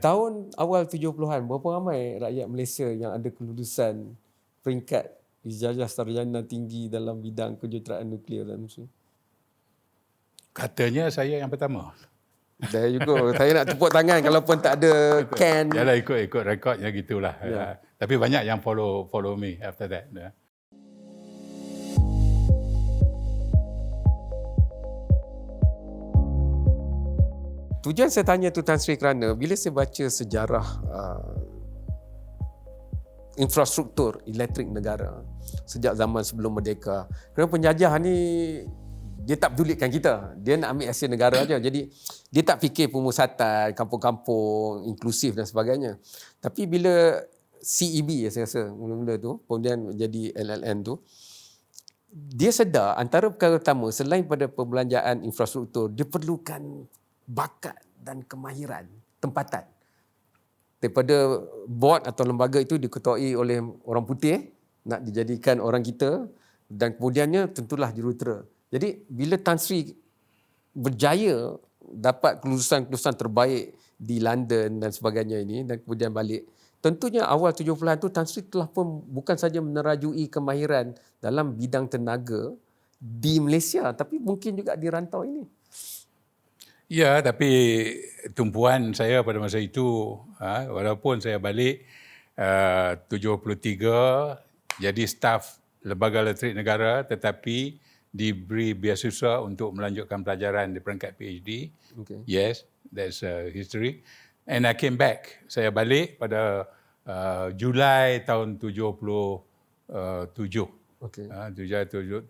Tahun awal 70-an, berapa ramai rakyat Malaysia yang ada kelulusan peringkat ijazah sarjana tinggi dalam bidang kejuruteraan nuklear dalam tu? Katanya saya yang pertama. Saya juga. Saya nak tepuk tangan kalaupun tak ada can. Yalah, ikut rekodnya gitulah. Ya. Tapi banyak yang follow me after that. Ya. Tujuan saya tanya tu Tan Sri kerana bila saya baca sejarah infrastruktur elektrik negara sejak zaman sebelum merdeka, kerana penjajah ni dia tak pedulikan kita, dia nak ambil hasil negara aja. Jadi dia tak fikir pemusatan, kampung-kampung inklusif dan sebagainya. Tapi bila CEB saya rasa mula-mula tu, kemudian menjadi LLN tu, dia sedar antara perkara utama selain pada perbelanjaan infrastruktur, dia perlukan bakat dan kemahiran tempatan. Daripada board atau lembaga itu diketuai oleh orang putih, nak dijadikan orang kita, dan kemudiannya tentulah jurutera. Jadi bila Tan Sri berjaya dapat kelulusan-kelulusan terbaik di London dan sebagainya ini, dan kemudian balik, tentunya awal 70-an tu Tan Sri telah pun bukan saja menerajui kemahiran dalam bidang tenaga di Malaysia, tapi mungkin juga di rantau ini. Ya, tapi tumpuan saya pada masa itu, walaupun saya balik 73 jadi staf Lembaga Letrik Negara, tetapi diberi biasiswa untuk melanjutkan pelajaran di peringkat PhD. Okay. Yes, that's history. And I came back. Saya balik pada Julai tahun 77. Okay. 77.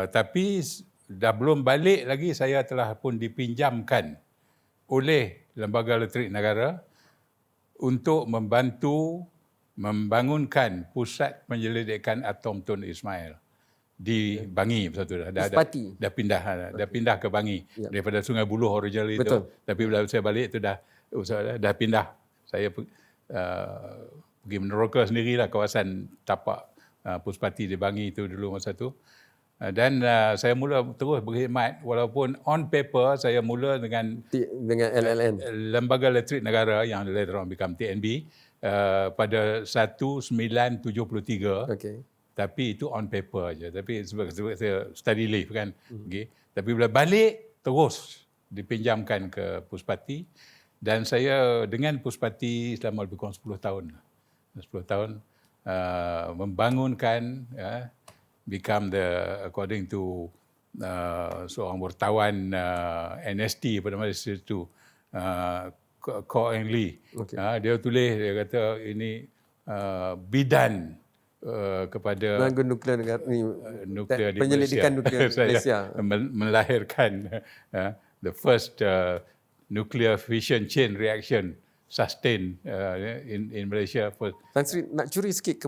Tapi dah belum balik lagi, saya telah pun dipinjamkan oleh Lembaga Letrik Negara untuk membantu membangunkan pusat penyelidikan atom Tun Ismail di Bangi. Dah pindah ke Bangi. Daripada Sungai Buloh original itu. Tapi bila saya balik itu dah pindah. Saya pergi meneroka sendirilah kawasan tapak Puspati di Bangi itu dulu masa tu. Dan saya mula terus berkhidmat, walaupun on paper saya mula dengan LLN, Lembaga Letrik Negara yang later on become TNB pada 1973. Okay. Tapi itu on paper aja. Tapi sebab saya study leave kan. Okay. Tapi bila balik terus dipinjamkan ke Puspati, dan saya dengan Puspati selama lebih kurang 10 tahun. 10 tahun membangunkan, become according to seorang wartawan NST pada masa itu, Ko Eng Lee. Okay. Dia tulis, dia kata ini bidan kepada nuklear negara ni, nuklear di penyelidikan nuklear Malaysia, melahirkan the first nuclear fission chain reaction sustain in Malaysia. Tan Sri, nak curi sikit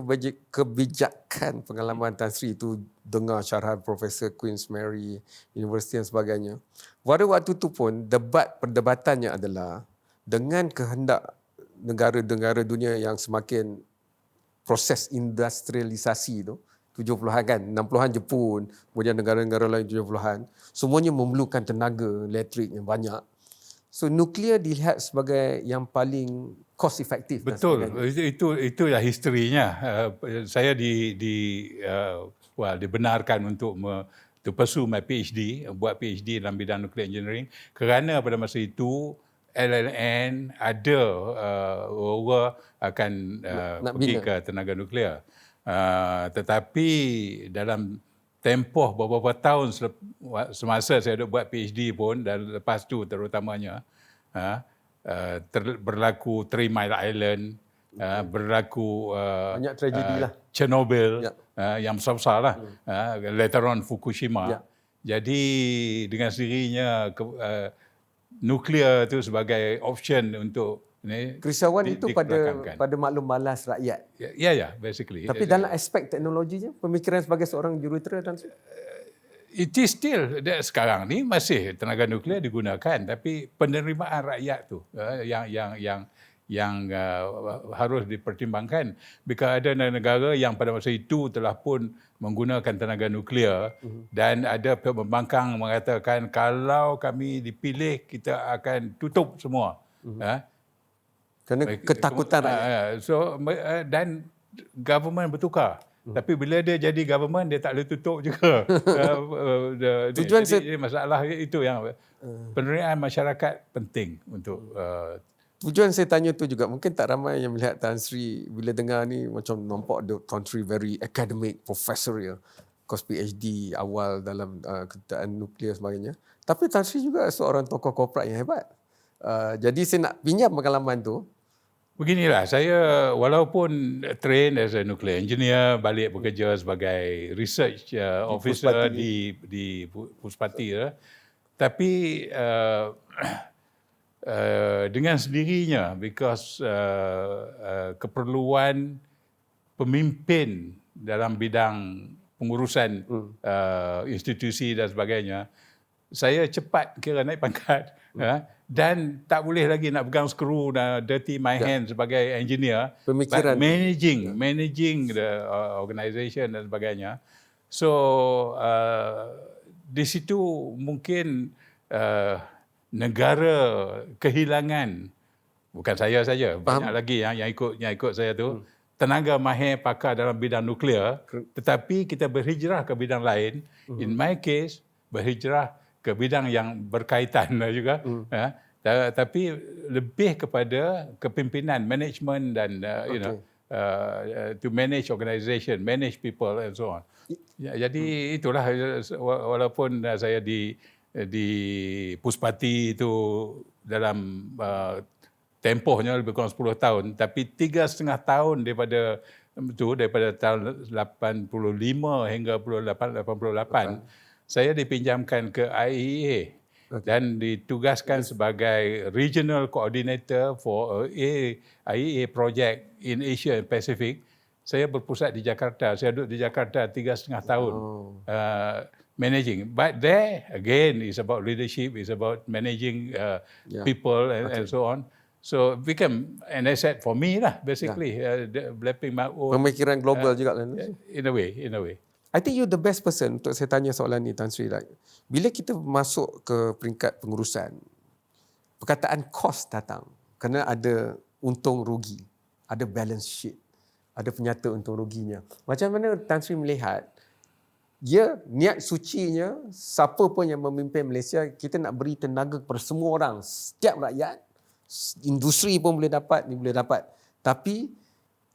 kebijakan pengalaman Tan Sri itu, dengar syarahan Profesor Queen's Mary University dan sebagainya. Pada waktu itu pun perdebatannya adalah dengan kehendak negara-negara dunia yang semakin proses industrialisasi tu, 70-an kan, 60-an Jepun, kemudian negara-negara lain 70-an, semuanya memerlukan tenaga elektrik yang banyak. So nuklear dilihat sebagai yang paling cost efektif. Betul, itulah historinya. Saya dibenarkan untuk to pursue my PhD, buat PhD dalam bidang nuclear engineering, kerana pada masa itu LLN ada orang akan pergi ke tenaga nuklear. Tetapi dalam tempoh beberapa tahun semasa saya buat PhD pun, dan lepas tu terutamanya berlaku 3 Mile Island, berlaku banyak tragedi lah, Chernobyl, yang besar-besar lah, later on Fukushima. Jadi dengan sendirinya nuklear itu sebagai option untuk kerisauan itu pada maklum malas rakyat. Ya, basically. Tapi dalam aspek teknologinya, pemikiran sebagai seorang jurutera, dan it is still, sekarang ni masih tenaga nuklear digunakan, tapi penerimaan rakyat tu yang harus dipertimbangkan. Jika ada negara yang pada masa itu telah pun menggunakan tenaga nuklear, dan ada pembangkang mengatakan kalau kami dipilih kita akan tutup semua Kerana ketakutan rakyat. Dan government bertukar. Tapi bila dia jadi government, dia tak boleh tutup juga. Tujuan jadi masalah itu yang penerimaan masyarakat penting untuk tujuan saya tanya tu juga, mungkin tak ramai yang melihat Tan Sri bila dengar ni macam nampak Tan Sri very academic, professor ya. Kos PhD awal dalam kedutaan nuklear sebagainya. Tapi Tan Sri juga seorang tokoh korporat yang hebat. Jadi saya nak pinjam pengalaman tu. Beginilah, saya walaupun train as a nuclear engineer, balik bekerja sebagai research officer di Puspati, tapi dengan sendirinya, because keperluan pemimpin dalam bidang pengurusan institusi dan sebagainya, saya cepat kira naik pangkat. Dan tak boleh lagi nak pegang skru dan dirty my hand sebagai engineer. Pemikiran. Managing the organisation dan sebagainya. So di situ mungkin negara kehilangan, bukan saya saja, banyak lagi yang ikut saya tu, tenaga mahir pakar dalam bidang nuklear, tetapi kita berhijrah ke bidang lain. In my case, berhijrah ke bidang yang berkaitan juga, tapi lebih kepada kepimpinan, management dan to manage organisation, manage people and so on. Jadi itulah, walaupun saya di Puspati itu dalam tempohnya lebih kurang 10 tahun, tapi 3,5 tahun daripada tahun 85 hingga 88, saya dipinjamkan ke IAEA dan ditugaskan sebagai regional coordinator for IAEA project in Asia and Pacific. Saya berpusat di Jakarta. Saya duduk di Jakarta 3,5 tahun managing. But there again is about leadership, is about managing people and so on. So it became an asset for me lah, basically, developing my own pemikiran global juga lah. In a way. I think you the best person untuk saya tanya soalan ni, Tan Sri. Like, bila kita masuk ke peringkat pengurusan, perkataan cost datang. Kerana ada untung rugi, ada balance sheet, ada penyata untung ruginya. Macam mana Tan Sri melihat, niat sucinya, siapa pun yang memimpin Malaysia, kita nak beri tenaga kepada semua orang, setiap rakyat, industri pun boleh dapat, ni boleh dapat. Tapi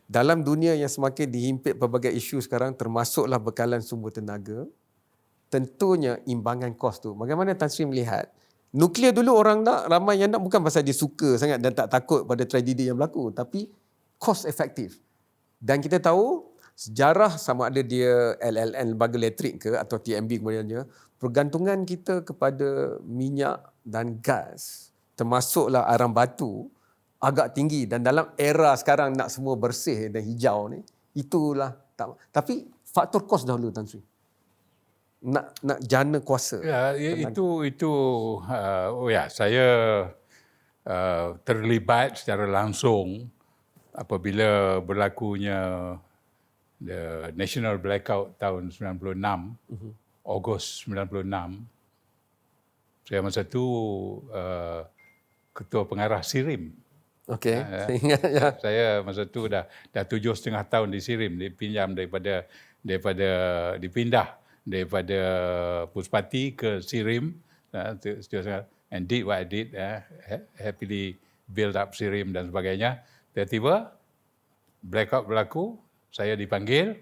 dalam dunia yang semakin dihimpit pelbagai isu sekarang, termasuklah bekalan sumber tenaga, tentunya imbangan kos tu. Bagaimana Tan Sri melihat? Nuklear dulu orang nak, ramai yang nak bukan pasal dia suka sangat dan tak takut pada tragedi yang berlaku, tapi cost efektif. Dan kita tahu sejarah, sama ada dia LLN, Lembaga Letrik ke, atau TNB kemudiannya, pergantungan kita kepada minyak dan gas, termasuklah arang batu, agak tinggi. Dan dalam era sekarang nak semua bersih dan hijau ni, itulah tak. Tapi faktor kos dahulu, Tan Sri. Nak jana kuasa. Saya terlibat secara langsung apabila berlakunya the National Blackout tahun 96, Ogos 96. Saya masa tu ketua pengarah SIRIM. Okey, saya ingat ya. Saya masa tu dah 7,5 tahun di SIRIM, dipindah daripada Puspati ke SIRIM, and did what I did, happily build up SIRIM dan sebagainya. Tiba-tiba blackout berlaku, saya dipanggil,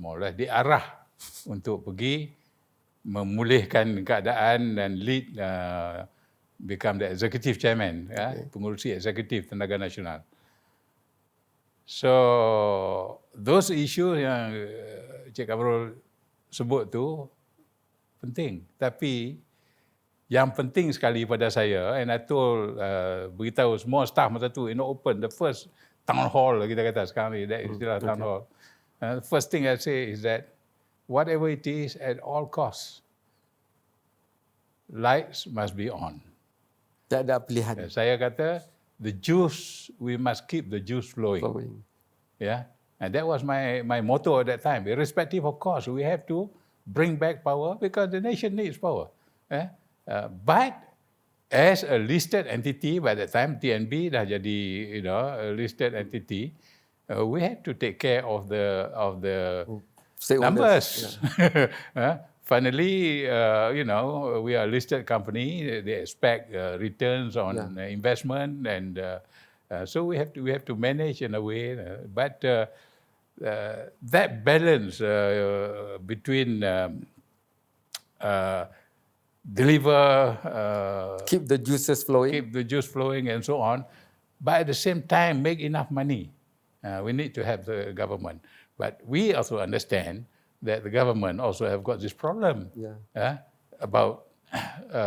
mula diarah untuk pergi memulihkan keadaan dan lead become the executive chairman, Pengerusi Eksekutif Tenaga Nasional. So those issues yang Cik Kamarul sebut tu penting, tapi yang penting sekali pada saya, and I told beritahu semua staff masa tu in open, the first town hall kita kata sekarang ni, that istilah town hall. The first thing I say is that whatever it is, at all costs, lights must be on. Tak ada pilihan. Saya kata, the juice, we must keep the juice flowing. And that was my motto at that time. Irrespective of cost, we have to bring back power because the nation needs power. But as a listed entity, by that time TNB dah jadi a listed entity, we had to take care of the numbers. Finally, we are a listed company. They expect returns on investment, and so we have to manage in a way. But that balance between deliver, keep the juice flowing, and so on, but at the same time make enough money. We need to have the government, but we also understand that the government also have got this problem about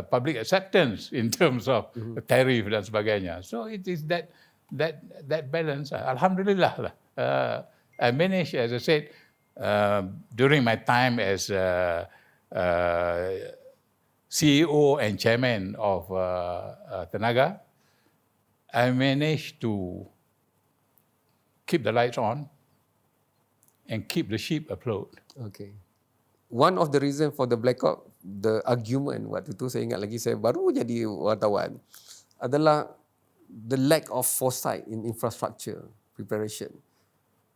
public acceptance in terms of tariff dan sebagainya. So it is that balance. Alhamdulillah, I managed, as I said, during my time as CEO and chairman of Tenaga, I managed to keep the lights on and keep the ship afloat. Okay. One of the reason for the blackout, the argument waktu tu saya ingat lagi, saya baru jadi wartawan, adalah the lack of foresight in infrastructure preparation.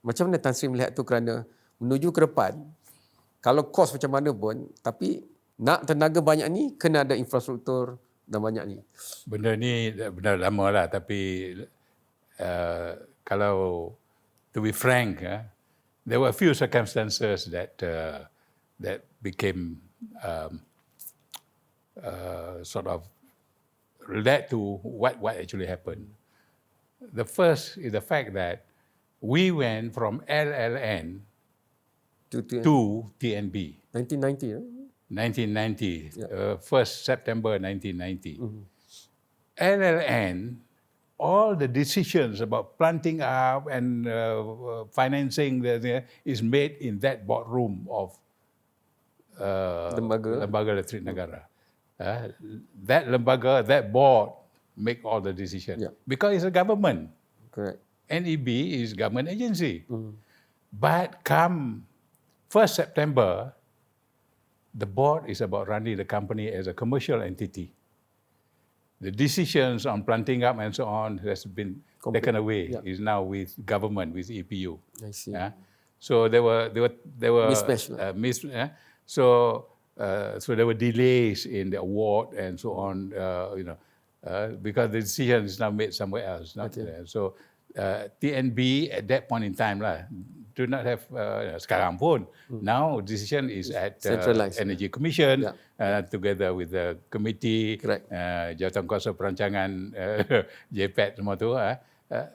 Macam mana Tan Sri melihat tu, kerana menuju ke depan, kalau kos macam mana pun, tapi nak tenaga banyak ni, kena ada infrastruktur dan banyak ni. Benda ni benar lama lah, tapi kalau to be frank, there were a few circumstances that became sort of led to what actually happened. The first is the fact that we went from LLN to TNB. 1990, right? 1990, 1st September 1990. LLN, all the decisions about planting up and financing is made in that boardroom of Lembaga Letrik Negara. That board make all the decisions because it's a government. Correct. NEB is government agency. But come 1st September, the board is about running the company as a commercial entity. The decisions on planting up and so on has been taken away. Is now with government, with EPU. I see. So there were mismatch. So there were delays in the award and so on. Because the decision is now made somewhere else. So TNB at that point in time do not have sekarang pun. Now decision is at Energy Commission together with the committee, Jawatan Kuasa Perancangan, JPET semua tu,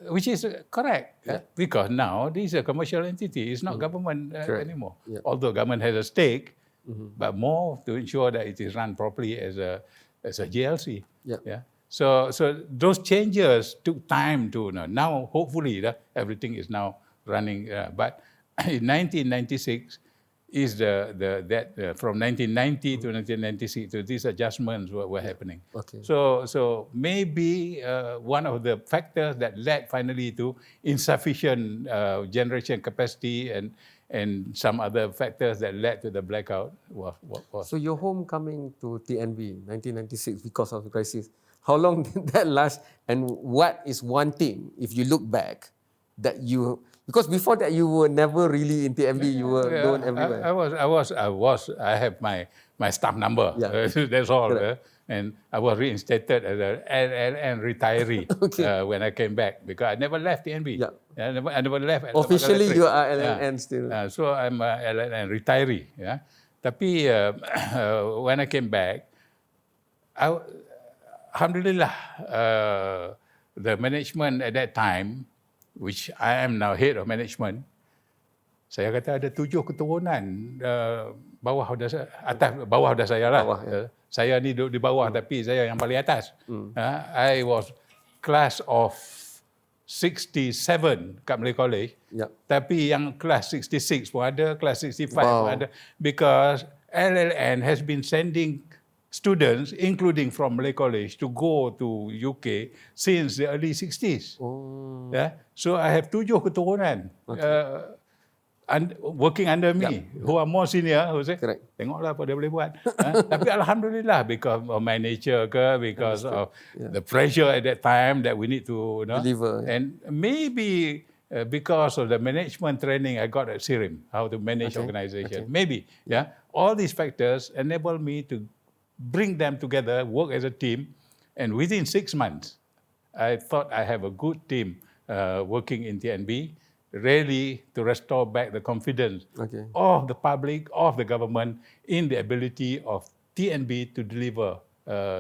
which is correct because now this is a commercial entity. It's not government anymore. Although government has a stake, but more to ensure that it is run properly as a GLC. So those changes took time to now hopefully everything is now running. But in 1996 is from 1990 to 1996, so these adjustments were happening. Okay. So maybe one of the factors that led finally to insufficient generation capacity and some other factors that led to the blackout was. So your homecoming to TNB 1996 because of the crisis, how long did that last, and what is one thing, if you look back, that you, because before that you were never really in TNB, you were known everywhere. I have my staff number. That's all. And I was reinstated as an LLN retiree when I came back because I never left TNB. I never left. Officially, you are LLN still. So I'm a LLN retiree. Tapi when I came back, Alhamdulillah, the management at that time, which I am now head of management, saya kata ada 7 keturunan bawah dah saya lah. Saya ni duduk di bawah tapi saya yang paling atas. I was class of 67 kat Malay College. Tapi yang class 66 pun ada, class 65 pun ada. Because LLN has been sending students, including from Malay College, to go to UK since the early 60s. So I have 7 keturunan. working under me, who are more senior, who say, Correct. tengoklah apa dia boleh buat. Tapi alhamdulillah, because of my nature because of the pressure at that time that we need to Deliver. and maybe because of the management training I got at SIRIM, how to manage organization. Maybe, all these factors enable me to bring them together, work as a team, and within 6 months, I thought I have a good team working in TNB, really to restore back the confidence of the public, of the government in the ability of TNB to deliver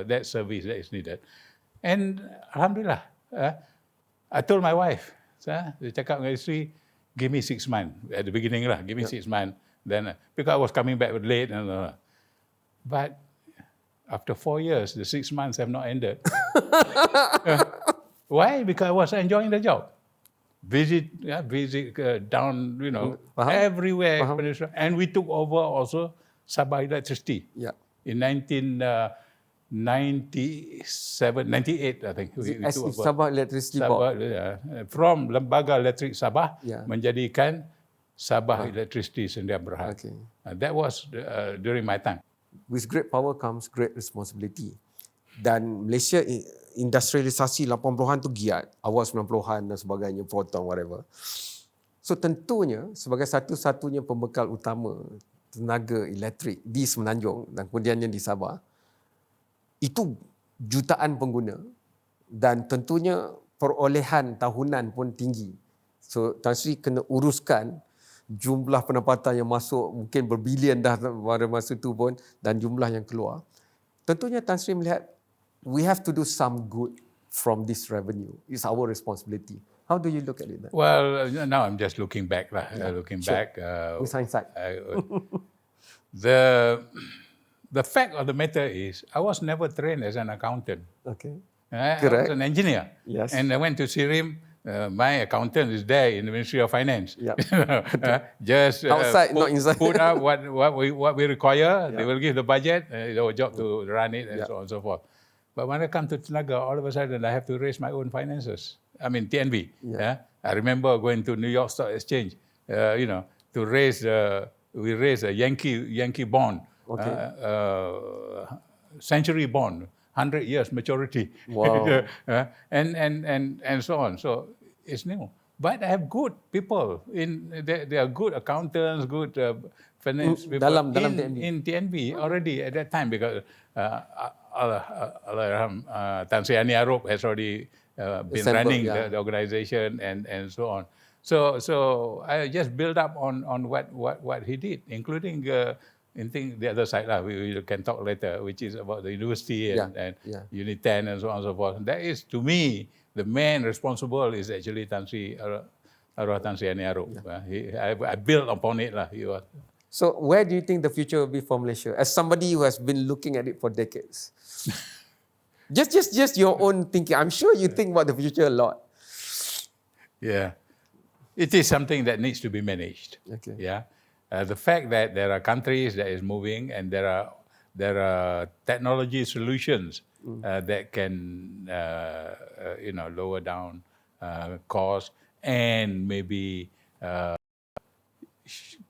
that service that is needed. And alhamdulillah, I told my wife, dia cakap dengan isteri, give me 6 months at the beginning lah, give me 6 months. Then because I was coming back late, but after 4 years, the 6 months have not ended. Why? Because I was enjoying the job. Visit down, everywhere. And we took over also Sabah Electricity in 1998, I think. We took over Sabah Electricity Board. From Lembaga Letrik Sabah menjadikan Sabah Electricity Negara Berhad. That was during my time. With great power comes great responsibility. Dan Malaysia industrialisasi 80-an tu giat, awal 90-an dan sebagainya, proton, whatever. So tentunya sebagai satu-satunya pembekal utama tenaga elektrik di Semenanjung dan kemudiannya di Sabah, itu jutaan pengguna dan tentunya perolehan tahunan pun tinggi. So Tan Sri kena uruskan jumlah pendapatan yang masuk mungkin berbilion dah pada masa itu pun dan jumlah yang keluar. Tentunya Tan Sri melihat we have to do some good from this revenue. It's our responsibility. How do you look at it then? Well, now I'm just looking back. Looking back. With hindsight. The fact of the matter is, I was never trained as an accountant. Okay. I Correct. was an engineer. Yes. And I went to SIRIM. My accountant is there in the Ministry of Finance. Just outside, not inside. Put up what we require. They will give the budget. It's our job to run it and so on and so forth. But when I come to Tenaga, all of a sudden I have to raise my own finances. I mean TNB. I remember going to New York Stock Exchange. To raise we raised a Yankee bond, century bond, 100 years maturity. Wow. and so on. So it's new. But I have good people they are good accountants, good finance people in TNB already at that time, because Tan Sri Arop has already been running the organization and so on. So I just build up on what he did, including the other side we can talk later, which is about the university and Unit 10 and so on and so forth. That is, to me, the man responsible is actually Tan Sri Arop. I built upon it He was. So where do you think the future will be for Malaysia? As somebody who has been looking at it for decades. just your own thinking. I'm sure you think about the future a lot. Yeah. It is something that needs to be managed. Okay. The fact that there are countries that is moving and there are technology solutions that can lower down cost and maybe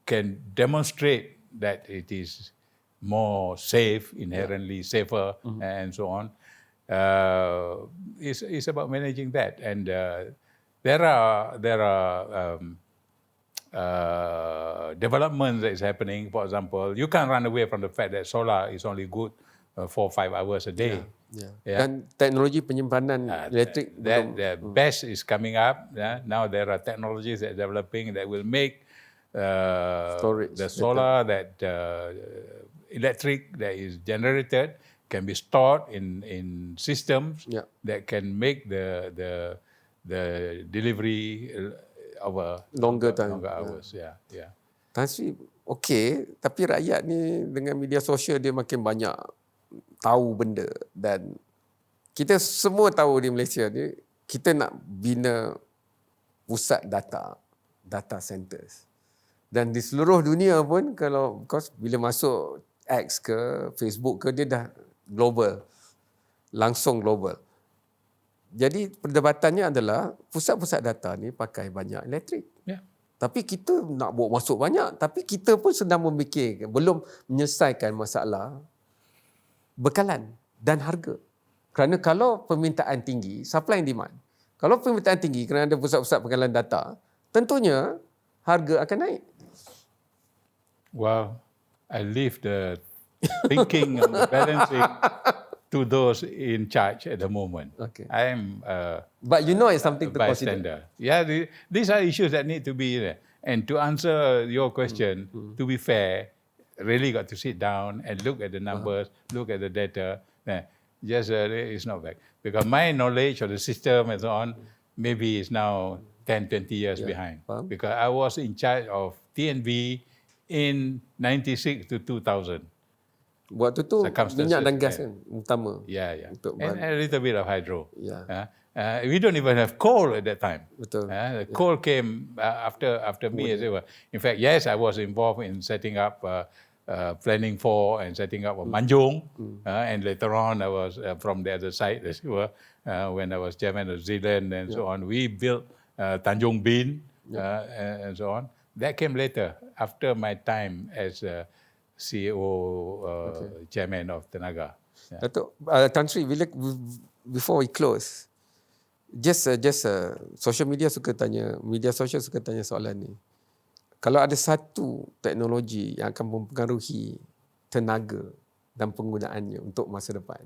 can demonstrate that it is more safe, inherently safer, and so on. It's about managing that, and there are developments that is happening. For example, you can't run away from the fact that solar is only good 4 or 5 hours a day. Dan teknologi penyimpanan elektrik the best is coming up. Now there are technologies that are developing that will make storage, the solar that electric that is generated can be stored in systems that can make the delivery of a longer hours. Tan Sri, okey, tapi rakyat ni dengan media sosial dia makin banyak tahu benda, dan kita semua tahu di Malaysia ni kita nak bina pusat data centers. Dan di seluruh dunia pun, kalau bila masuk X ke Facebook ke, dia dah global, langsung global. Jadi perdebatannya adalah pusat-pusat data ni pakai banyak elektrik. Tapi kita nak bawa masuk banyak, tapi kita pun sedang memikirkan, belum menyelesaikan masalah bekalan dan harga. Kerana kalau permintaan tinggi, supply and demand. Kalau permintaan tinggi kerana ada pusat-pusat pengalian data, tentunya harga akan naik. Well, I leave the thinking and the balancing to those in charge at the moment. Okay. I am But you know it's something to consider. bystander. Yeah, these are issues that need to be there. And to answer your question, to be fair, really got to sit down and look at the numbers, look at the data. Just it's not back. Because my knowledge of the system and so on, maybe is now 10, 20 years behind. Because I was in charge of TNB in 96 to 2000. Waktu tu minyak dan gas kan utama. Yeah. Untuk And a little bit of hydro. Yeah. We don't even have coal at that time. Betul. The coal came after me as well. In fact, yes, I was involved in setting up, planning for and setting up a Manjung. And later on, I was from the other side as well. When I was chairman of Zealand and so on, we built Tanjung Bin and so on. That came later, after my time as CEO, chairman of Tenaga. Datuk, Tan Sri, before we close, just social media suka tanya, media sosial suka tanya soalan ni. Kalau ada satu teknologi yang akan mempengaruhi tenaga dan penggunaannya untuk masa depan,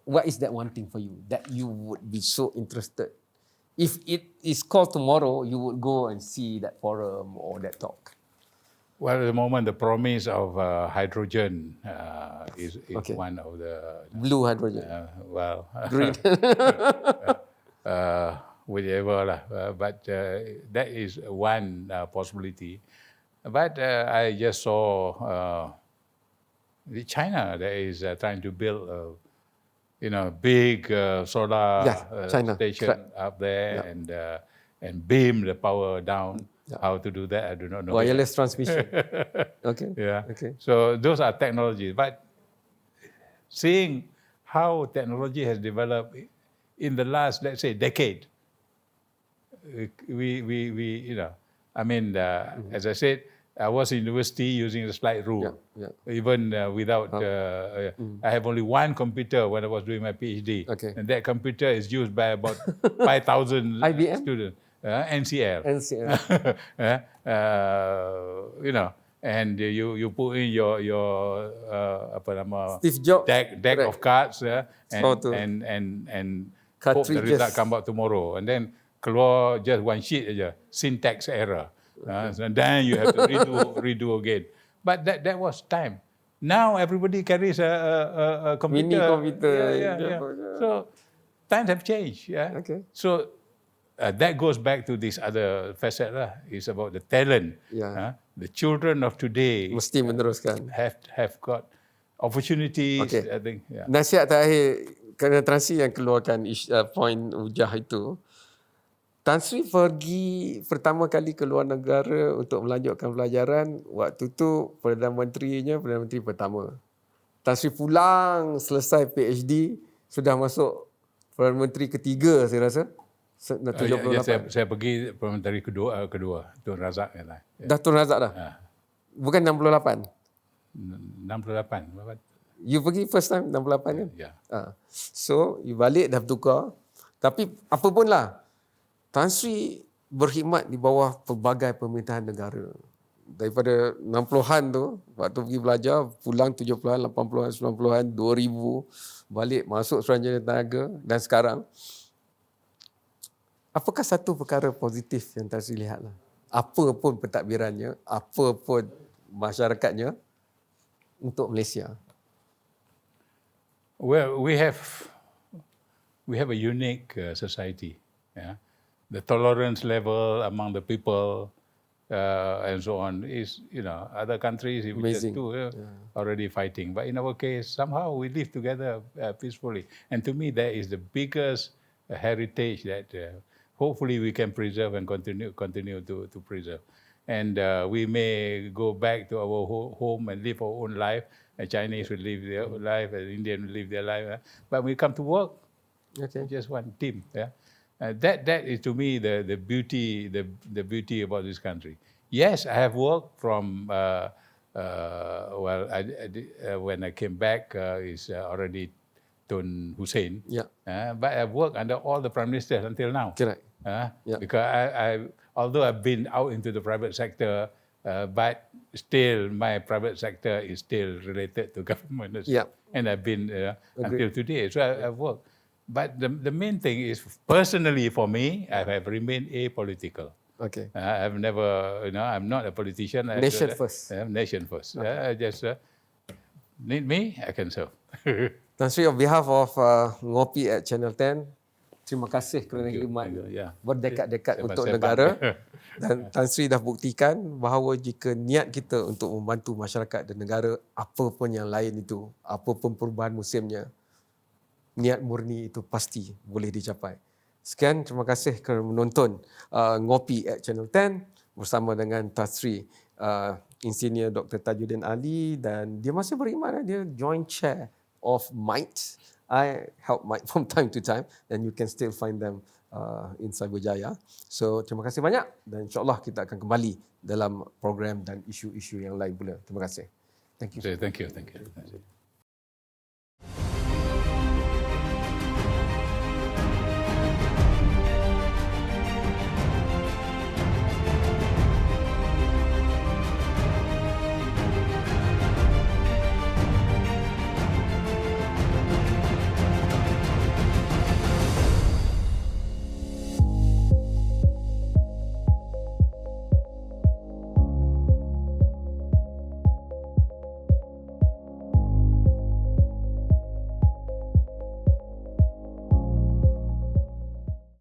what is that one thing for you that you would be so interested? If it is called tomorrow, you would go and see that forum or that talk. Well, at the moment, the promise of hydrogen is one of the... Blue hydrogen. Green. Whichever lah. But that is one possibility. But I just saw China that is trying to build big solar station up there and beam the power down. How to do that, I do not know. Wireless transmission. Okay. Yeah. Okay. So those are technologies. But seeing how technology has developed in the last, let's say, decade, as I said, I was in university using the slide rule. Even without, I have only one computer when I was doing my PhD. Okay. And that computer is used by about 5,000 students. NCL. And you put in your Steve Jobs deck of cards and hope the result come out tomorrow. And then keluar just one sheet aja, syntax error. And then you have to redo again. But that was time. Now everybody carries a computer. Mini computer. Yeah. So times have changed. Yeah. Okay. So that goes back to this other facet lah. It's about the talent. The children of today mesti meneruskan. Have got opportunities. Okay. I think. Nasihat terakhir kerana Tan Sri yang keluarkan point hujah itu. Tan Sri pergi pertama kali ke luar negara untuk melanjutkan pelajaran. Waktu tu Perdana Menterinya Perdana Menteri pertama. Tan Sri pulang selesai PhD, sudah masuk Perdana Menteri ketiga saya rasa. 78. Saya pergi Perdana Menteri kedua Tun Razak. Dah Tun Razak dah? Bukan 68? 68. You pergi first time 68 kan? Ya. So, you balik dah bertukar. Tapi apa pun lah, Tan Sri berkhidmat di bawah pelbagai pemerintahan negara. Daripada 60-an tu, waktu pergi belajar, pulang 70-an, 80-an, 90-an, 2000, balik masuk Suruhanjaya Tenaga dan sekarang. Apakah satu perkara positif yang Tan Sri lihat lah? Apa pun pentadbirannya, apa pun masyarakatnya untuk Malaysia? Well, we have a unique society. Yeah? The tolerance level among the people and so on is, other countries Amazing. Already fighting. But in our case, somehow we live together peacefully. And to me, that is the biggest heritage that hopefully we can preserve and continue to preserve. And we may go back to our home and live our own life. The Chinese will live their life, the Indian will live their life. But we come to work, just one team. Yeah? That is to me the beauty about this country. Yes, I have worked from when I came back is already Tun Hussein. Yeah. But I've worked under all the prime ministers until now. Correct. Because I although I've been out into the private sector, but still my private sector is still related to government. And I've been until today. So I've worked. But the main thing is, personally for me, I have remained apolitical. Okay. I've never, I'm not a politician. Nation first. Nation first. I just need me, I can serve. Tan Sri, on behalf of Ngopi at Channel 10, terima kasih kerana khidmat berdekad-dekad untuk negara. Dan Tan Sri dah buktikan bahawa jika niat kita untuk membantu masyarakat dan negara, apa pun yang lain itu, apa pun perubahan musimnya, niat murni itu pasti boleh dicapai. Sekian, terima kasih kerana menonton Ngopi at Channel 10 bersama dengan Tan Sri Insinyur Dr. Tajuddin Ali, dan dia masih beriman, dia joint chair of MITE. I help MITE from time to time, and you can still find them in Cyberjaya. So terima kasih banyak, dan insyaAllah kita akan kembali dalam program dan isu-isu yang lain pula. Terima kasih. Thank you. Thank you.